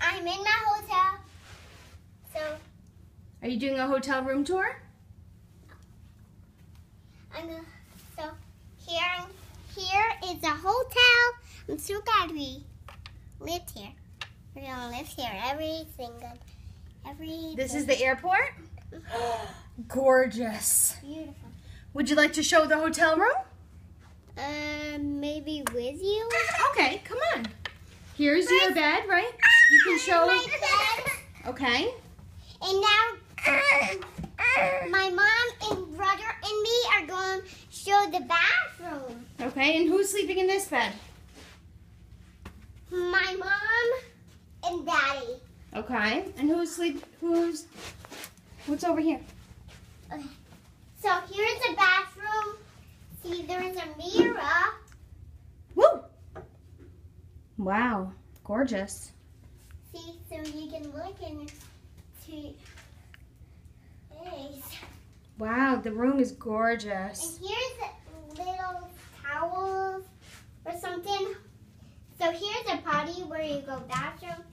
I'm in my hotel. So. Are you doing a hotel room tour? So here is a hotel. I'm so glad we lived here. We're gonna live here every. This is the airport? Gorgeous. Beautiful. Would you like to show the hotel room? Maybe with you? Okay, come on. Here's your bed, right? You can show. My bed. Okay. And now my mom and brother and me are going to show the bathroom. Okay, and who's sleeping in this bed? My mom and daddy. Okay, and what's over here? Okay. So here's the bathroom. See, there's a mirror. Woo! Wow, gorgeous. See, so you can look into this. Wow, the room is gorgeous. And here's little towels or something. So here's a potty where you go bathroom.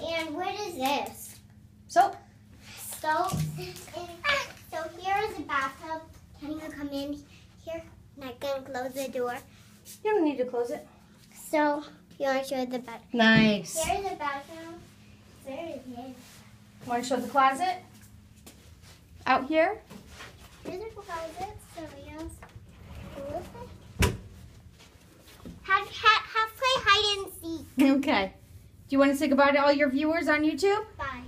And what is this? Soap. Soap. So here is a bathtub. Can you come in here? And I can close the door. You don't need to close it. So you want to show the bathroom? Nice. Here's the bathroom. There it is. Want to show the closet? Out here? Here's a closet. So yes. Have play hide and seek. Okay. Do you want to say goodbye to all your viewers on YouTube? Bye.